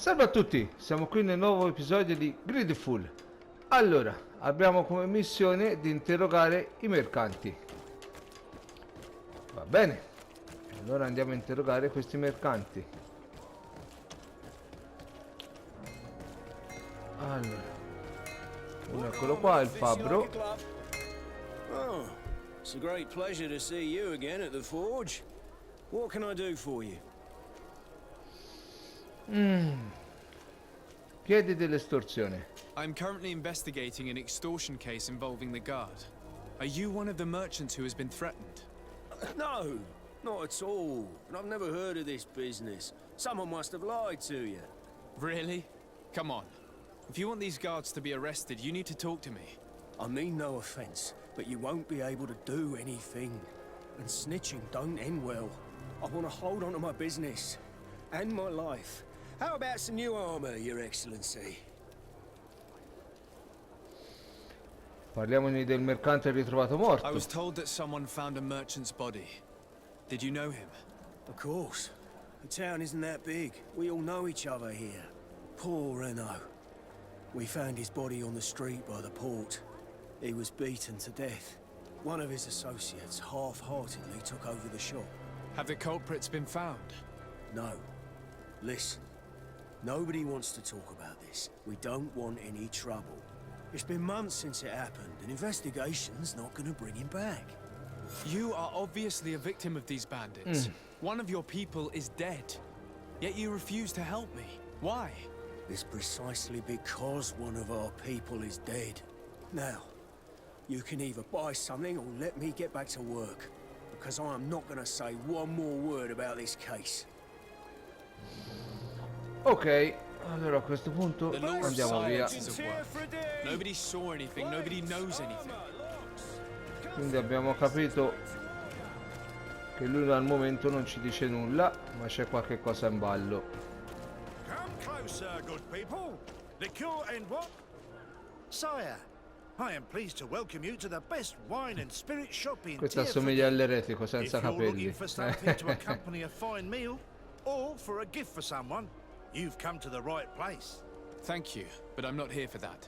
Salve a tutti, siamo qui nel nuovo episodio di GreedFall. Allora, abbiamo come missione di interrogare i mercanti. Va bene, allora andiamo a interrogare questi mercanti. Allora, uno eccolo qua, il fabbro. Oh, it's a great pleasure to see you again at the forge. What can I do for you? Chiedi dell'estorsione. I'm currently investigating an extortion case involving the guard. Are you one of the merchants who has been threatened? No, not at all. And I've never heard of this business. Someone must have lied to you. Really? Come on. If you want these guards to be arrested, you need to talk to me. I mean no offense, but you won't be able to do anything. And snitching don't end well. I want to hold on to my business. And my life. How about some new armor, Your Excellency? Parliamone del mercante ritrovato morto. I was told that someone found a merchant's body. Did you know him? Of course. The town isn't that big. We all know each other here. Poor Renault. We found his body on the street by the port. He was beaten to death. One of his associates half-heartedly took over the shop. Have the culprits been found? No. Listen. Nobody wants to talk about this. We don't want any trouble. It's been months since it happened. An investigation's not gonna bring him back. You are obviously a victim of these bandits. One of your people is dead. Yet you refuse to help me. Why? It's precisely because one of our people is dead. Now, you can either buy something or let me get back to work. Because I'm not gonna say one more word about this case. Ok, allora a questo punto The law of andiamo via. silence is at work. Nobody saw anything, nobody knows anything. Quindi abbiamo capito che lui al momento non ci dice nulla, ma c'è qualche cosa in ballo. Come closer, good people. Liqueur and what? Sire, I am pleased to welcome you to the best wine and spirit shop in Questo Tier assomiglia 3. all'eretico If senza you're capelli. looking for something to accompany a fine meal, or for a gift for someone, you've come to the right place. Thank you, but I'm not here for that.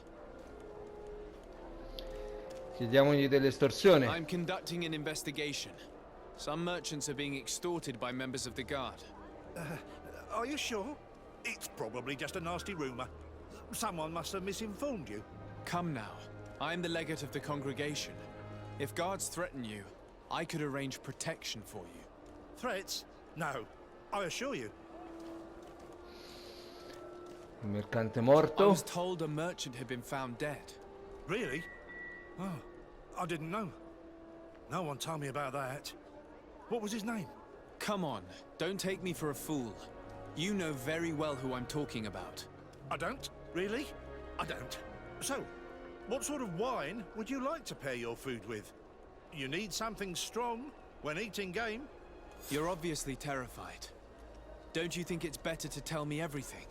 Chiediamogli dell'estorsione. I'm conducting an investigation. Some merchants are being extorted by members of the guard. Are you sure? It's probably just a nasty rumor. Someone must have misinformed you. Come now. I'm the legate of the congregation. If guards threaten you, I could arrange protection for you. Threats? No, I assure you. Il mercante I morto. was told a merchant had been found dead. Really? Oh, I didn't know. No one told me about that. What was his name? Come on, don't take me for a fool. You know very well who I'm talking about. I don't? Really? I don't. So, what sort of wine would you like to pair your food with? You need something strong when eating game? You're obviously terrified. Don't you think it's better to tell me everything?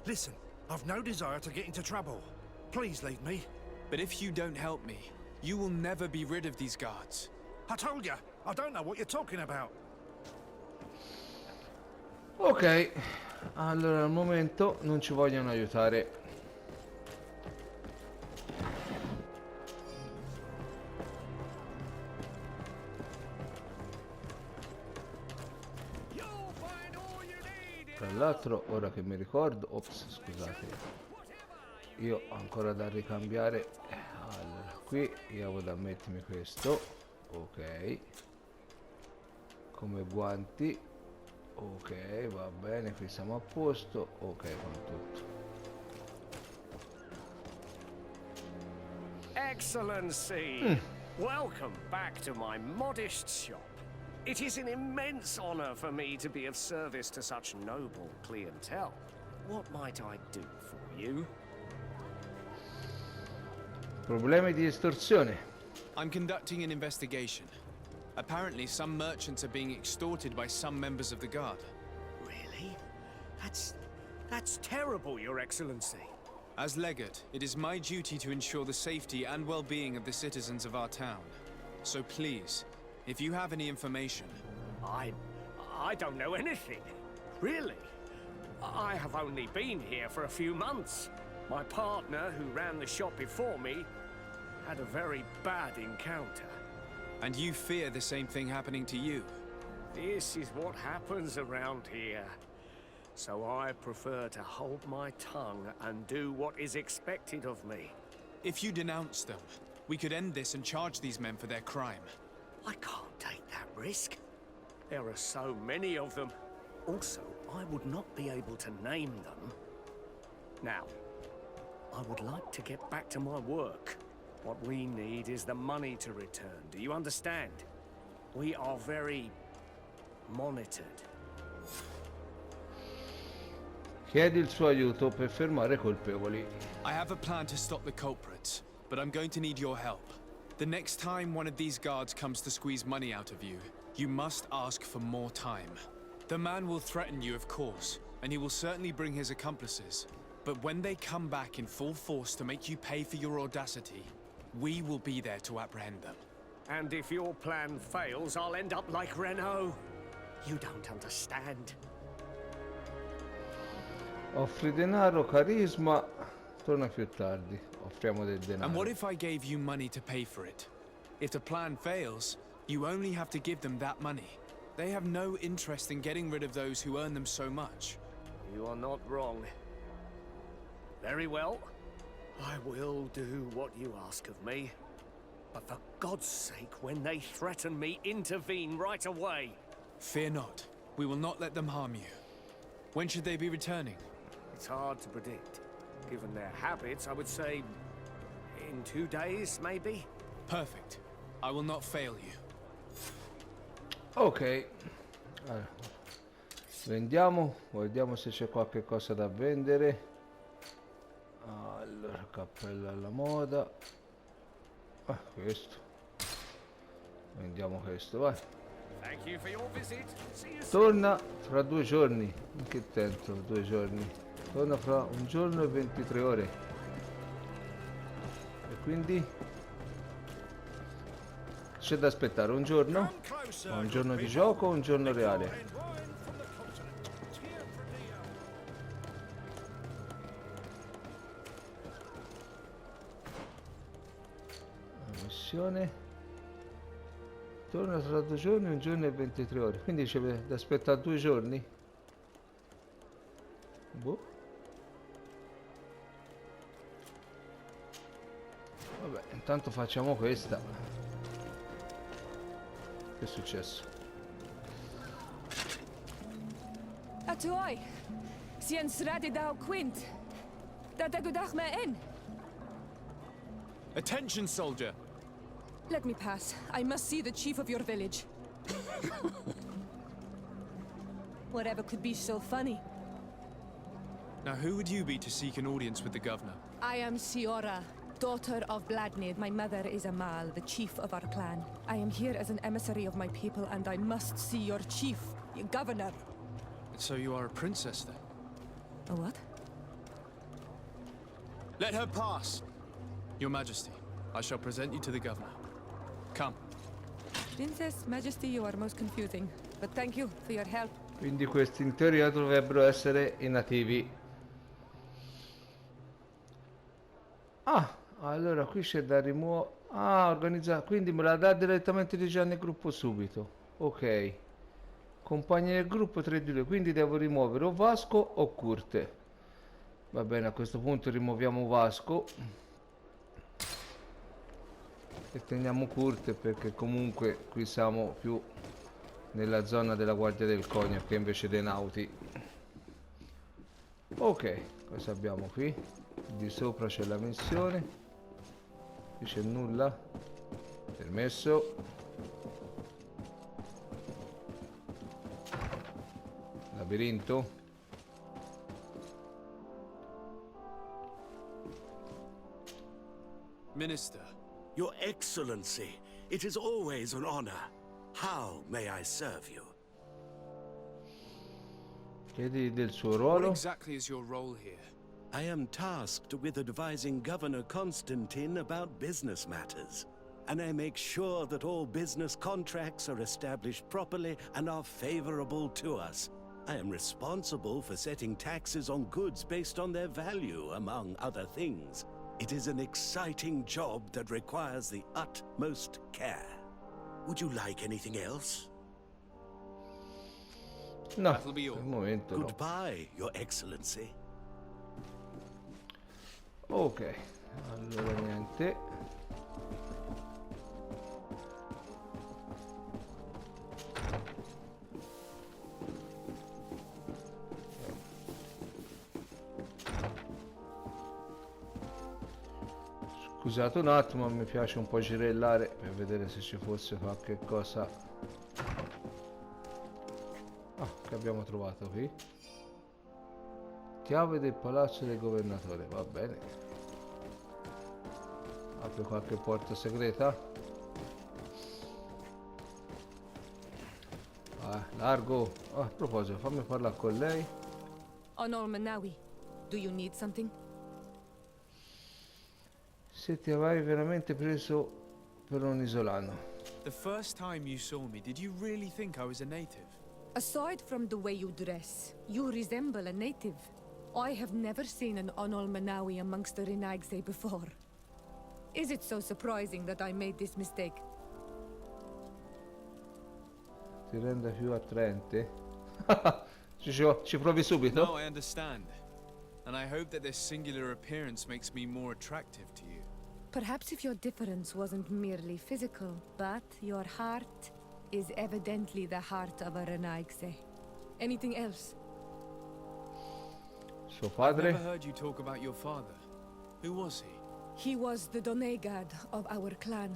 Listen, I've no desire to get into trouble. Please leave me. But if you don't help me, you will never be rid of these guards. I told you, I don't know what you're talking about. Ok, allora al momento non ci vogliono aiutare. Tra l'altro, ora che mi ricordo, ops, scusate, io ho ancora da ricambiare. Allora, qui io vado a mettermi questo, ok, come guanti, ok, va bene, qui siamo a posto, ok con tutto. Excellency, welcome back to my modest shop. It is an immense honor for me to be of service to such noble clientele. What might I do for you? Problemi di estorsione. I'm conducting an investigation. Apparently, some merchants are being extorted by some members of the guard. Really? That's terrible, Your Excellency. As legate, it is my duty to ensure the safety and well-being of the citizens of our town. So please, if you have any information... I don't know anything. Really? I have only been here for a few months. My partner, who ran the shop before me, had a very bad encounter. And you fear the same thing happening to you? This is what happens around here. So I prefer to hold my tongue and do what is expected of me. If you denounce them, we could end this and charge these men for their crime. I can't take that risk. There are so many of them. Also, I would not be able to name them. Now, I would like to get back to my work. What we need is the money to return. Do you understand? We are very monitored. Chiedi il suo aiuto per fermare i colpevoli. I have a plan to stop the culprits, but I'm going to need your help. The next time one of these guards comes to squeeze money out of you, you must ask for more time. The man will threaten you, of course, and he will certainly bring his accomplices. But when they come back in full force to make you pay for your audacity, we will be there to apprehend them. And if your plan fails, I'll end up like Renault. You don't understand. Offri denaro, carisma, torna più tardi. Offriamo del denaro. And what if I gave you money to pay for it? If the plan fails, you only have to give them that money. They have no interest in getting rid of those who earn them so much. You are not wrong. Very well. I will do what you ask of me. But for God's sake, when they threaten me, intervene right away. Fear not. We will not let them harm you. When should they be returning? It's hard to predict. Given their habits, I would say in 2 days, maybe? Perfect. I will not fail you. Ok. Allora. Vendiamo, vediamo se c'è qualche cosa da vendere. Allora, cappello alla moda. Questo. Vendiamo questo, vai. Thank you for your visit. See you soon. Torna fra 2 giorni. In che tempo? 2 giorni. Torna fra 1 giorno e 23 ore. E quindi c'è da aspettare un giorno? Un giorno di gioco o un giorno reale? La missione torna tra 2 giorni, 1 giorno e 23 ore. Quindi c'è da aspettare 2 giorni? Boh. Vabbè, intanto facciamo questa. Che è successo? Atuoi, sien sradi dau quint. Dada gudach me in. Attention, soldier! Let me pass. I must see the chief of your village. Whatever could be so funny? Now, who would you be to seek an audience with the governor? I am Siora, daughter of Bladnid. My mother is Amal, the chief of our clan. I am here as an emissary of my people, and I must see your chief, your governor. So you are a princess, then? A what? Let her pass! Your Majesty, I shall present you to the governor. Come. Princess, Majesty, you are most confusing. But thank you for your help. Quindi questi in teoria dovrebbero essere i nativi. Ah, allora qui c'è da rimuovere. Ah, organizzare. Quindi me la dà direttamente di già nel gruppo subito. Ok. Compagni del gruppo 3 di 2. Quindi devo rimuovere o Vasco o Curte. Va bene, a questo punto rimuoviamo Vasco. E teniamo Curte perché comunque qui siamo più nella zona della guardia del cognac che invece dei nauti. Ok, cosa abbiamo qui? Di sopra c'è la missione. Qui c'è nulla. Permesso. Labirinto. Minister. Your Excellency, it is always an honor. How may I serve you? Chiedi del suo What ruolo. exactly is your role here? I am tasked with advising Governor Constantine about business matters. And I make sure that all business contracts are established properly and are favorable to us. I am responsible for setting taxes on goods based on their value, among other things. It is an exciting job that requires the utmost care. Would you like anything else? No, That'll be all. al momento no. Goodbye, Your Excellency. Ok, allora niente. Scusate un attimo, mi piace un po' girellare per vedere se ci fosse qualche cosa. Ah, che abbiamo trovato qui? Chiave del palazzo del governatore, va bene. Apre qualche porta segreta? Ah, largo. Ah, a proposito, fammi parlare con lei. Onol Manawi, do you need something? Se ti avrai veramente preso per un isolano. The first time you saw me, did you really think I was a native? Aside from the way you dress, you resemble a native. I have never seen an Onol Manawi amongst the Renaigse before. Is it so surprising that I made this mistake? Ti rende più attraente? ci provi subito? No, I understand. And I hope that this singular appearance makes me more attractive to you. Perhaps if your difference wasn't merely physical, but your heart is evidently the heart of a Renaigse. Anything else? Suo I've padre? never heard you talk about your father. Who was he? He was the Donegad of our clan.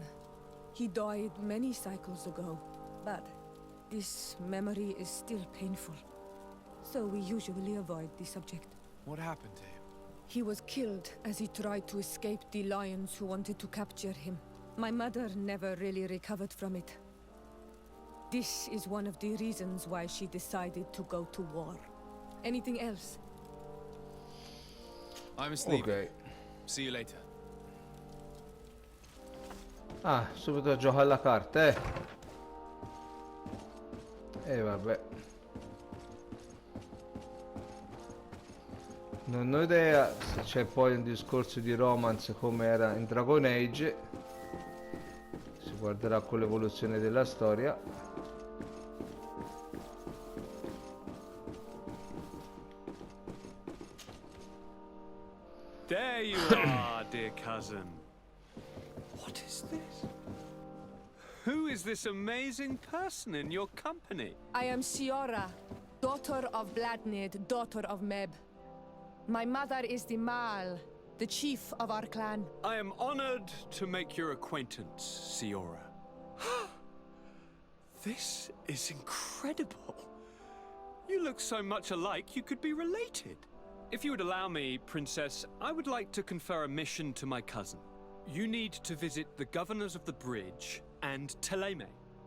He died many cycles ago, but this memory is still painful. So we usually avoid the subject. What happened to him? He was killed as he tried to escape the lions who wanted to capture him. My mother never really recovered from it. This is one of the reasons why she decided to go to war. Anything else? I must leave. Ok. See you later. Ah, subito a giocare alla carta, eh. E vabbè. Non ho idea se c'è poi un discorso di romance come era in Dragon Age. Si guarderà con l'evoluzione della storia. There you are, dear cousin. What is this? Who is this amazing person in your company? I am Siora, daughter of Bladnid, daughter of Meb. My mother is the Mal, the chief of our clan. I am honored to make your acquaintance, Siora. This is incredible. You look so much alike you could be related. If you would allow me, Princess, I would like to confer a mission to my cousin. You need to visit the governors of the bridge and Teleme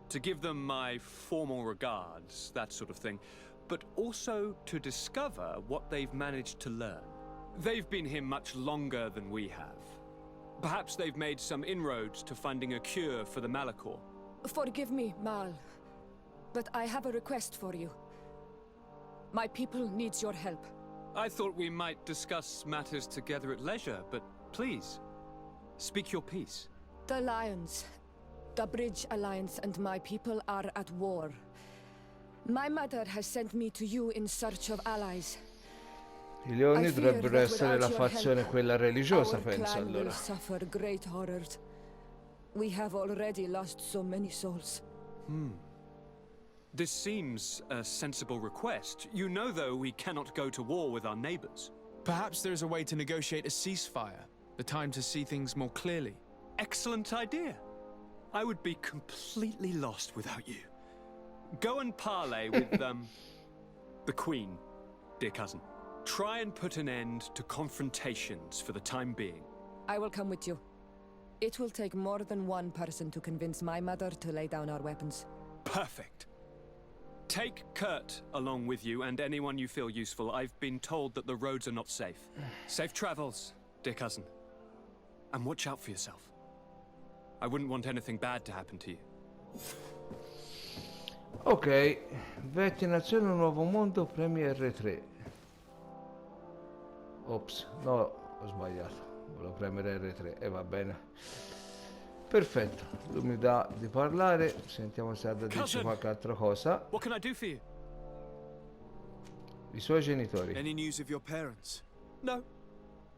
to give them my formal regards, that sort of thing, but also to discover what they've managed to learn. They've been here much longer than we have. Perhaps they've made some inroads to finding a cure for the Malachor. Forgive me, Mal, but I have a request for you. My people needs your help. I thought we might discuss matters together at leisure, but please, speak your piece. The Lions, the Bridge Alliance and my people are at war. My mother has sent me to you in search of allies. I leoni I fear dovrebbero that essere la without your fazione help, quella religiosa, our penso clan will allora. suffer great horrors. We have already lost so many souls. This seems a sensible request. You know, though, we cannot go to war with our neighbors. Perhaps there's a way to negotiate a ceasefire. The time to see things more clearly. Excellent idea. I would be completely lost without you. Go and parley with, the Queen, dear cousin. Try and put an end to confrontations for the time being. I will come with you. It will take more than one person to convince my mother to lay down our weapons. Perfect. Take Kurt along with you and anyone you feel useful. I've been told that the roads are not safe. Safe travels, dear cousin. And watch out for yourself. I wouldn't want anything bad to happen to you. Ok, vecchia nazione, un nuovo mondo, premi R3. Ops, no, ho sbagliato. Volevo premere R3 e va bene. Perfetto, lui mi dà di parlare, sentiamo se ha da dirci Cousin. qualche altra cosa. What can I do for you? I suoi genitori. Any news of your parents? No.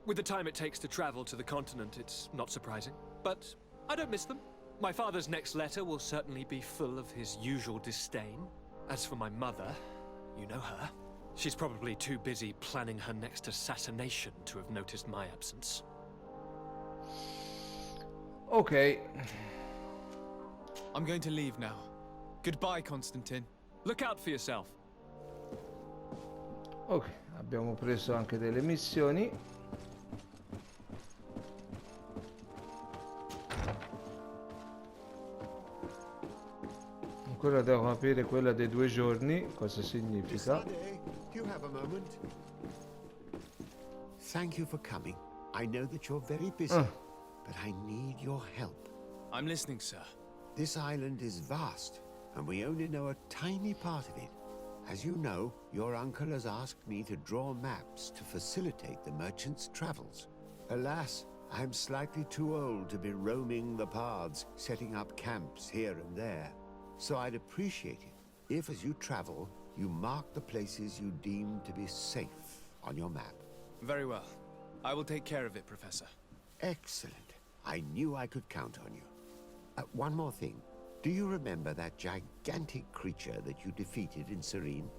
With the time it takes to travel to the continent, it's not surprising. But I don't miss them. My father's next letter will certainly be full of his usual disdain. As for my mother, you know her. She's probably too busy planning her next assassination to have noticed my absence. Ok, I'm going to leave now. Goodbye, Constantine. Look out for yourself. ok, abbiamo preso anche delle missioni. Ancora devo capire quella dei 2 giorni, cosa significa. Sade, do you have a moment? Thank you for coming. I know that you're very busy, but I need your help. I'm listening, sir. This island is vast, and we only know a tiny part of it. As you know, your uncle has asked me to draw maps to facilitate the merchants' travels. Alas, I'm slightly too old to be roaming the paths, setting up camps here and there. So I'd appreciate it if, as you travel, you mark the places you deem to be safe on your map. Very well. I will take care of it, Professor. Excellent. I knew I could count on you. One more thing. Do you remember that gigantic creature that you defeated in Serene?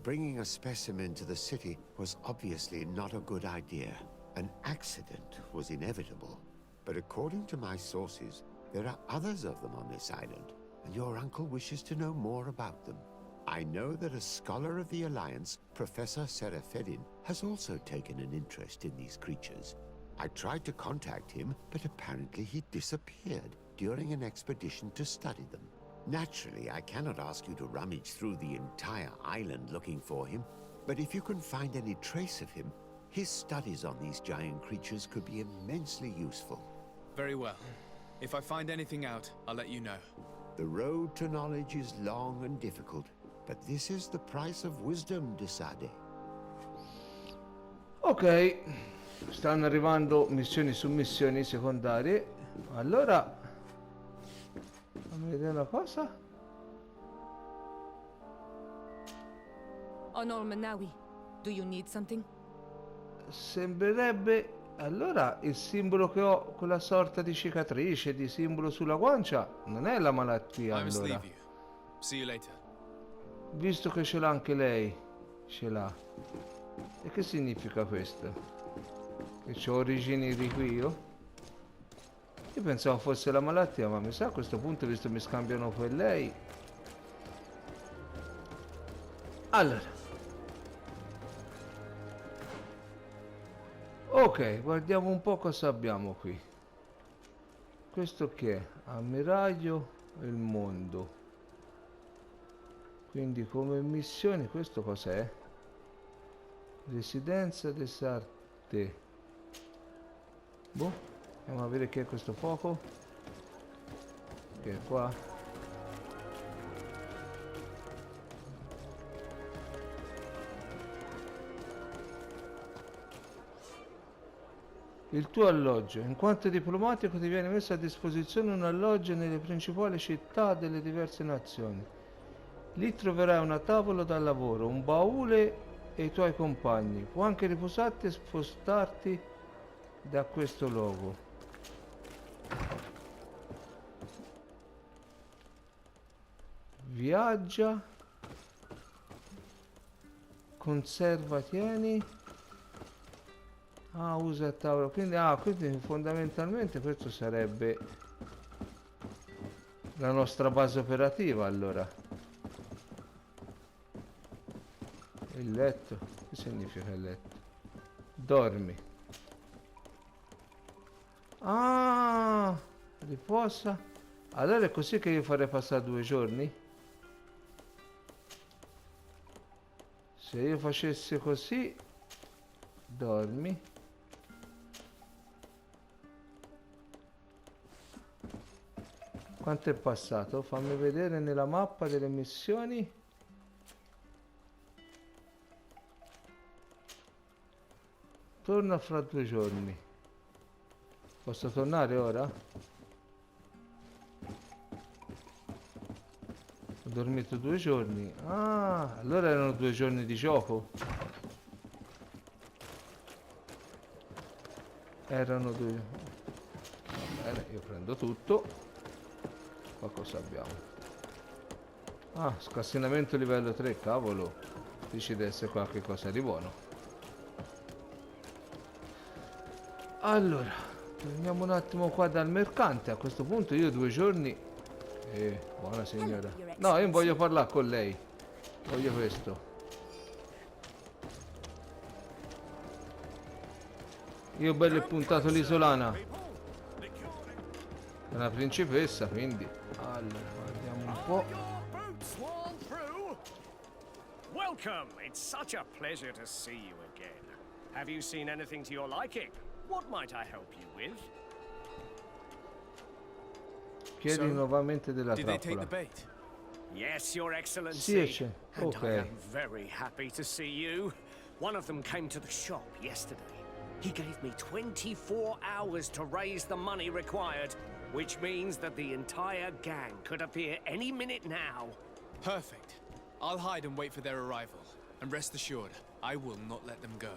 Bringing a specimen to the city was obviously not a good idea. An accident was inevitable. But according to my sources, there are others of them on this island, and your uncle wishes to know more about them. I know that a scholar of the Alliance, Professor Serafedin, has also taken an interest in these creatures. I tried to contact him, but apparently he disappeared during an expedition to study them. Naturally, I cannot ask you to rummage through the entire island looking for him, but if you can find any trace of him, his studies on these giant creatures could be immensely useful. Very well. If I find anything out, I'll let you know. The road to knowledge is long and difficult, but this is the price of wisdom, Desade. Ok, stanno arrivando missioni su missioni secondarie. Allora, fammi vedere una cosa. Honor Manawi, do you need something? Sembrerebbe... Allora, il simbolo che ho, quella sorta di cicatrice, di simbolo sulla guancia, non è la malattia, I must allora. leave you. See you later. Visto che ce l'ha anche lei, ce l'ha. E che significa questo? Che ho origini di qui io? Io pensavo fosse la malattia, ma mi sa a questo punto, visto che mi scambiano con lei. Allora. Ok, guardiamo un po' cosa abbiamo qui. Questo che è? Ammiraglio e il mondo. Quindi come missione questo cos'è? Residenza de Sarte. Boh, andiamo a vedere che è questo fuoco. Che è qua. Il tuo alloggio. In quanto diplomatico ti viene messo a disposizione un alloggio nelle principali città delle diverse nazioni. Lì troverai una tavola da lavoro, un baule e i tuoi compagni. Puoi anche riposarti e spostarti da questo luogo. Viaggia. Conserva, tieni. Ah, usa il tavolo. Quindi fondamentalmente questo sarebbe la nostra base operativa, allora. Il letto. Che significa il letto? Dormi. Ah, riposa. Allora è così che io farei passare 2 giorni? Se io facessi così, dormi. Quanto è passato? Fammi vedere nella mappa delle missioni. Torna fra 2 giorni. Posso tornare ora? Ho dormito 2 giorni. Ah, allora erano 2 giorni di gioco. Erano 2. Va bene, io prendo tutto. Qua cosa abbiamo? Ah, scassinamento livello 3, cavolo. Dici di essere qualche cosa di buono. Allora, torniamo un attimo qua dal mercante. A questo punto io 2 giorni... buona signora. No, io non voglio parlare con lei. Voglio questo. Io bello e puntato l'isolana. È una principessa, quindi... Allora, guardiamo un po'. Welcome. It's such a pleasure to see you again. Have you seen anything to your liking? What might I help you with? Chiedi nuovamente della Did they take the trappola. bait? Yes, Your Excellency. Sì, esce. And I Ok. am very happy to see you. One of them came to the shop yesterday. He gave me 24 hours to raise the money required, which means that the entire gang could appear any minute now. Perfect. I'll hide and wait for their arrival. And rest assured, I will not let them go.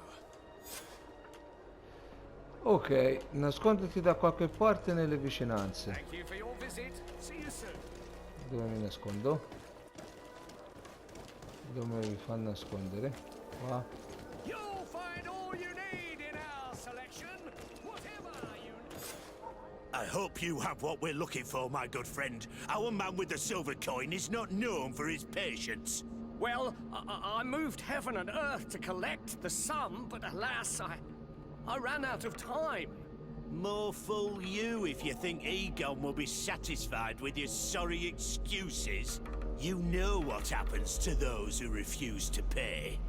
Ok, nasconditi da qualche parte nelle vicinanze. Thank you for your visit. See you soon. Dove mi nascondo? Dove mi fa nascondere? Qua. You'll find all you need in our selection. Whatever you I hope you have what we're looking for, my good friend. Our man with the silver coin is not known for his patience. Well, I moved heaven and earth to collect the sum, but alas, I ran out of time. More fool you if you think Egon will be satisfied with your sorry excuses. You know what happens to those who refuse to pay.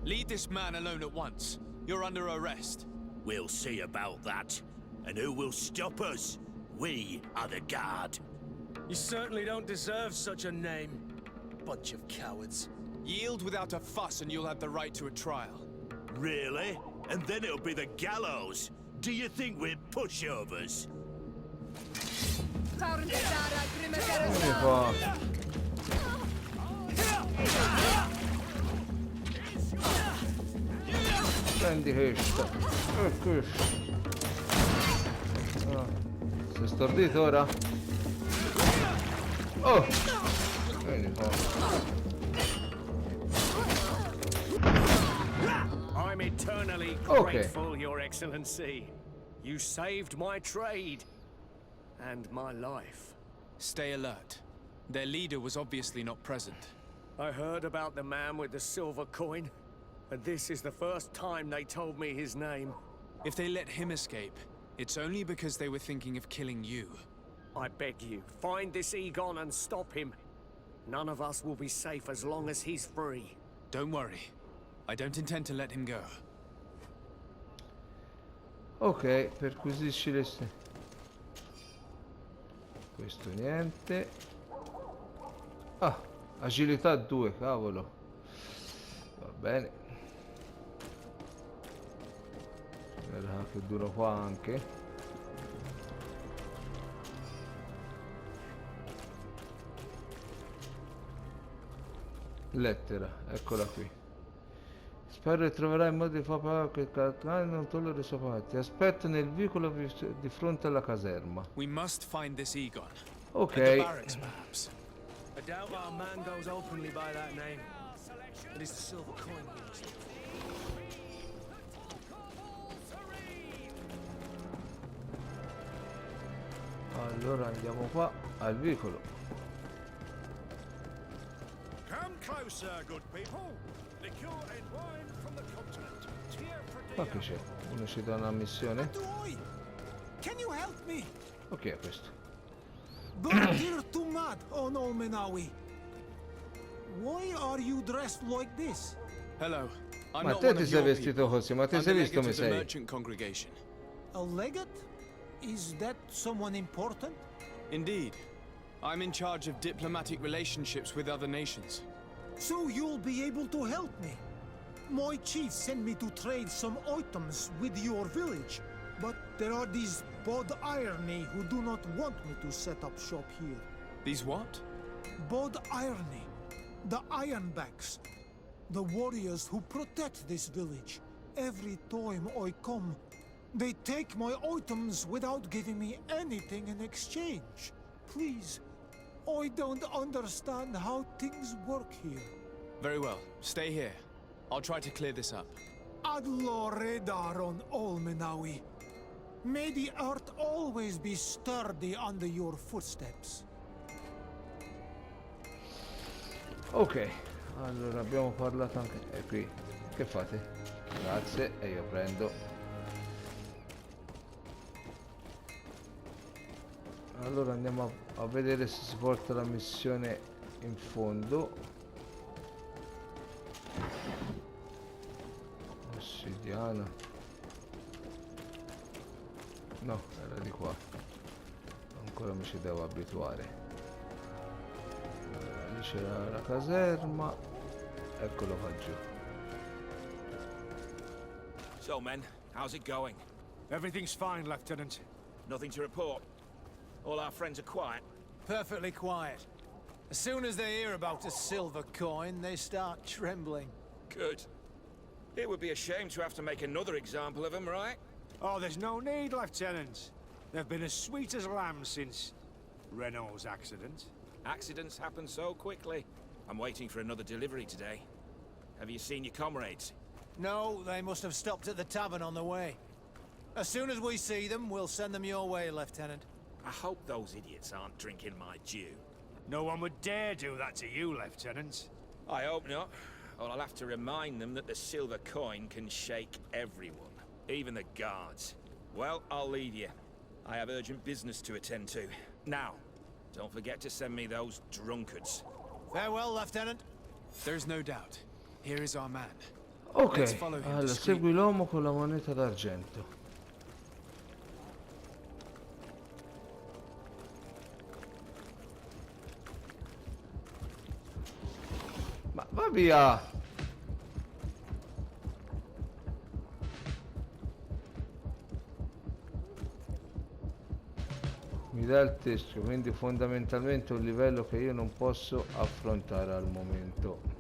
Leave this man alone at once. You're under arrest. We'll see about that. And who will stop us? We are the guard. You certainly don't deserve such a name. Bunch of cowards. Yield without a fuss and you'll have the right to a trial. Really? And then it'll be the gallows. Do you think we're pushovers? Come fa? Prendi questo. E questo. Ah. Sei stordito ora? Oh! Vieni qua. I'm eternally Okay. grateful, Your Excellency. You saved my trade and my life. Stay alert. Their leader was obviously not present. I heard about the man with the silver coin, and this is the first time they told me his name. If they let him escape, it's only because they were thinking of killing you. I beg you, find this Egon and stop him. None of us will be safe as long as he's free. Don't worry. I don't intend to let him go. Ok, perquisisci le... Questo niente. Ah, agilità 2, cavolo. Va bene. Guarda che duro qua anche. Lettera, eccola qui. Spero che troverai modo di far pagare che Catania non tollera i suoi patti. Aspetto nel vicolo di fronte alla caserma. We must find this Egon. Ok. At the barracks, perhaps. I doubt our man goes openly by that name. It is the silver coin we must look for. Allora andiamo qua al vicolo. Come closer, good people. Liqueur and wine from the continent. Here for Qua che c'è? Uno ci dà una missione? Can you help me? Ok, è questo. You're too mad. Oh no, Menawi. Why are you dressed like this? Hello. I'm Ma not te one ti of sei your vestito people. così? Ma ti I'm sei the visto legate come of the sei? merchant congregation. A legate? Is that someone important? Indeed. I'm in charge of diplomatic relationships with other nations. So you'll be able to help me. My chief sent me to trade some items with your village, but there are these Bod Irony who do not want me to set up shop here. These what? Bod Irony, the Ironbacks, the warriors who protect this village. Every time I come, they take my items without giving me anything in exchange. Please, I don't understand how things work here. Very well. Stay here. I'll try to clear this up. Adlo Redar on Olmenawi. May the earth always be sturdy under your footsteps. Ok, allora abbiamo parlato anche... E qui, che fate? Grazie, e io prendo. Allora andiamo a vedere se si porta la missione in fondo. Ossidiana. No, era di qua. Ancora mi ci devo abituare. Lì c'era la caserma. Eccolo qua giù. So, men, how's it going? Everything's fine, Lieutenant. Nothing to report? All our friends are quiet? Perfectly quiet. As soon as they hear about a silver coin, they start trembling. Good. It would be a shame to have to make another example of them, right? Oh, there's no need, Lieutenant. They've been as sweet as lambs since Renault's accident. Accidents happen so quickly. I'm waiting for another delivery today. Have you seen your comrades? No, they must have stopped at the tavern on the way. As soon as we see them, we'll send them your way, Lieutenant. I hope those idiots aren't drinking my dew. No one would dare do that to you, Lieutenant. I hope not. Or I'll have to remind them that the silver coin can shake everyone, even the guards. Well, I'll leave you. I have urgent business to attend to. Now, don't forget to send me those drunkards. Farewell, Lieutenant. There's no doubt. Here is our man. Ok, Let's follow him allora discreetly. segui l'uomo con la moneta d'argento. Ma va via! Mi dà il teschio, quindi fondamentalmente un livello che io non posso affrontare al momento.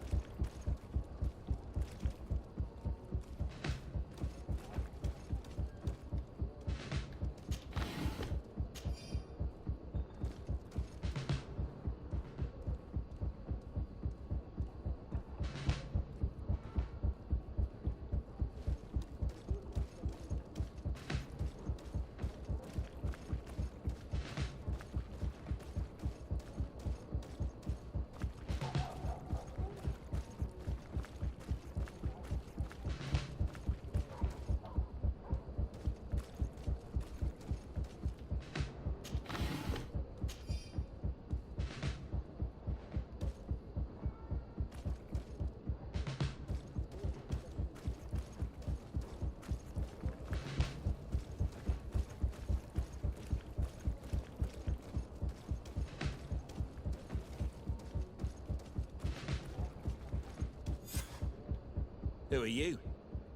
Who are you?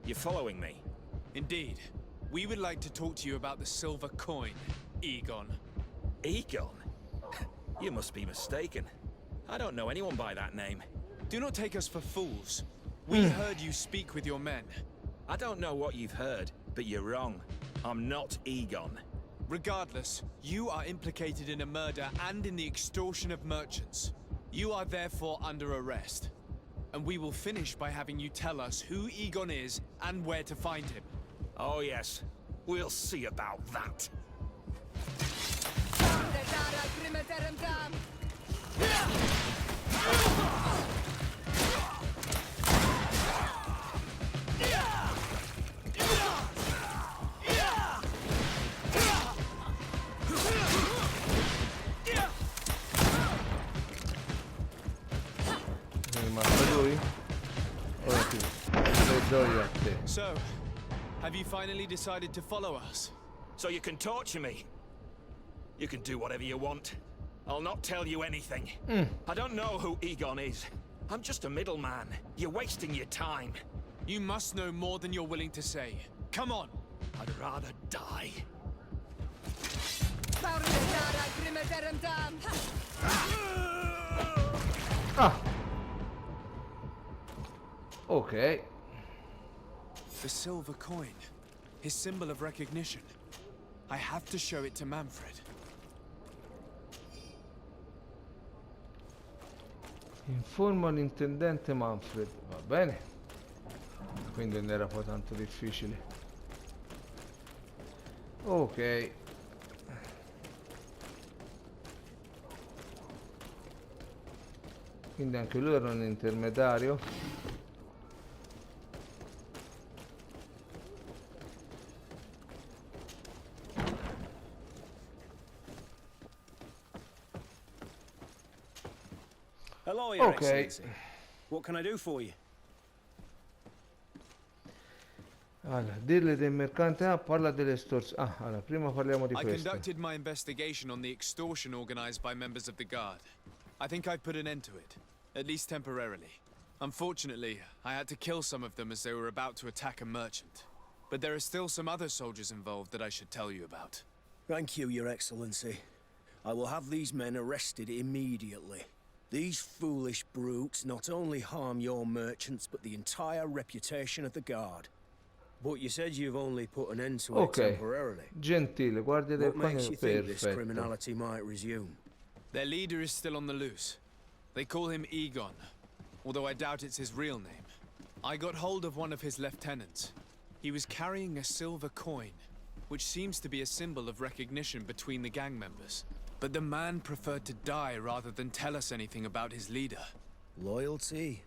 You're following me? Indeed. We would like to talk to you about the silver coin, Egon. Egon? You must be mistaken. I don't know anyone by that name. Do not take us for fools. We heard you speak with your men. I don't know what you've heard, but you're wrong. I'm not Egon. Regardless, you are implicated in a murder and in the extortion of merchants. You are therefore under arrest. And we will finish by having you tell us who Egon is and where to find him. Oh yes, we'll see about that. So, have you finally decided to follow us? So you can torture me? You can do whatever you want. I'll not tell you anything. I don't know who Egon is. I'm just a middleman. You're wasting your time. You must know more than you're willing to say. Come on! I'd rather die. Ah! Ok. The silver coin. His symbol of recognition. I have to show it to Manfred. Informa l'intendente Manfred. Va bene. Quindi non era poi tanto difficile. Ok. Quindi anche lui era un intermediario. Hello, Your Okay. Excellency. What can I do for you? Allora, dirle del mercante. Ah, parla delle estorsioni. Ah, allora, prima parliamo di I questo. conducted my investigation on the extortion organized by members of the Guard. I think I've put an end to it, at least temporarily. Unfortunately, I had to kill some of them as they were about to attack a merchant. But there are still some other soldiers involved that I should tell you about. Thank you, Your Excellency. I will have these men arrested immediately. These foolish brutes not only harm your merchants, but the entire reputation of the Guard. But you said you've only put an end to it temporarily. Gentile, guardia del What makes you think this perfetto. criminality might resume? Their leader is still on the loose. They call him Egon, although I doubt it's his real name. I got hold of one of his lieutenants. He was carrying a silver coin, which seems to be a symbol of recognition between the gang members. But the man preferred to die rather than tell us anything about his leader. Loyalty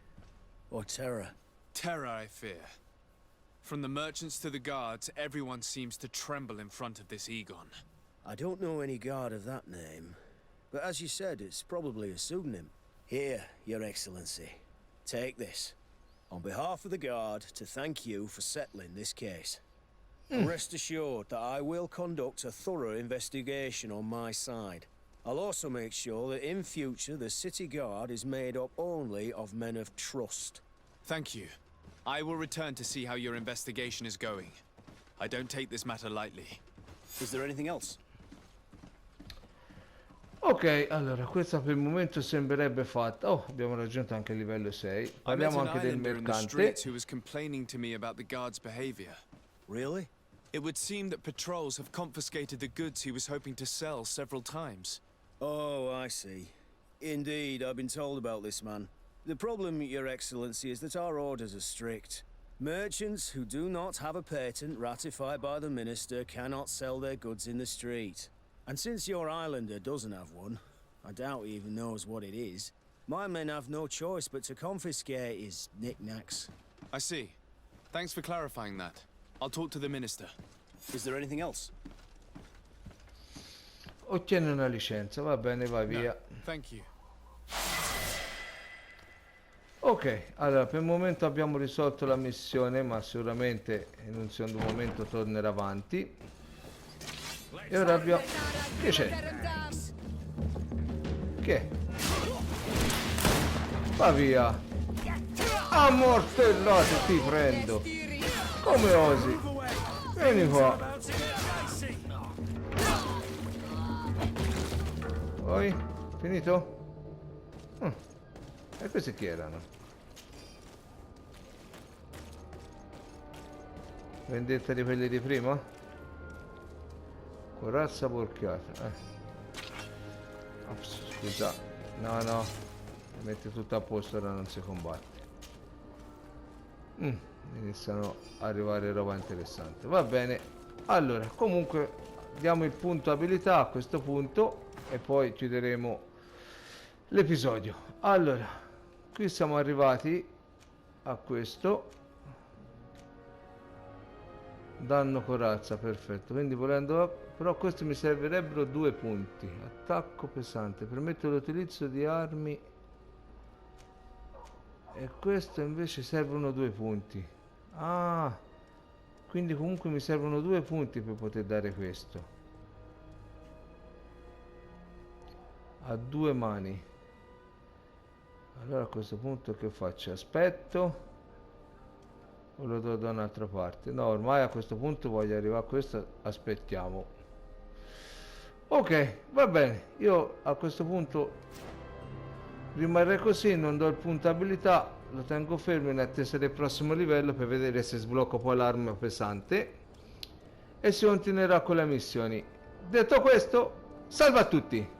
or terror? Terror, I fear. From the merchants to the guards, everyone seems to tremble in front of this Egon. I don't know any guard of that name. But as you said, it's probably a pseudonym. Here, Your Excellency. Take this. On behalf of the Guard, to thank you for settling this case. And rest assured that I will conduct a thorough investigation on my side. I'll also make sure that in future the City Guard is made up only of men of trust. Thank you. I will return to see how your investigation is going. I don't take this matter lightly. Is there anything else? Ok, allora questa per il momento sembrerebbe fatta. Oh, abbiamo raggiunto anche il livello 6. I met Parliamo an anche del islander in the mercante. streets who was complaining to me about the guard's behavior. Really? It would seem that patrols have confiscated the goods he was hoping to sell several times. Oh, I see. Indeed, I've been told about this man. The problem, Your Excellency, is that our orders are strict. Merchants who do not have a patent ratified by the Minister cannot sell their goods in the street. And since your islander doesn't have one, I doubt he even knows what it is, my men have no choice but to confiscate his knickknacks. I see. Thanks for clarifying that. I'll talk to the Minister. Is there anything else? Ottiene una licenza, va bene, vai No, via. thank you. Ok, allora per il momento abbiamo risolto la missione, ma sicuramente in un secondo momento tornerà avanti. E ora abbiamo... Che c'è? Che è? Va via! Ammortellato, ti prendo! Come osi? Vieni qua! Poi? Finito? E questi chi erano? Vendetta di quelli di prima? Corazza porchiata, Ops, scusa. No. Metti tutto a posto, ora non si combatte. Iniziano a arrivare roba interessante. Va bene. Allora, comunque diamo il punto abilità a questo punto e poi chiuderemo l'episodio. Allora, qui siamo arrivati a questo. Danno corazza, perfetto. Quindi volendo... Però questo mi servirebbero 2 punti. Attacco pesante. Permette l'utilizzo di armi. E questo invece servono 2 punti. Ah! Quindi comunque mi servono 2 punti per poter dare questo. ha 2 mani. Allora a questo punto che faccio? Aspetto o lo do da un'altra parte? No, ormai a questo punto voglio arrivare a questo, aspettiamo. Ok, va bene, io a questo punto rimarrei così, non do il punto abilità, lo tengo fermo in attesa del prossimo livello per vedere se sblocco poi l'arma pesante e si continuerà con le missioni. Detto questo, salve a tutti!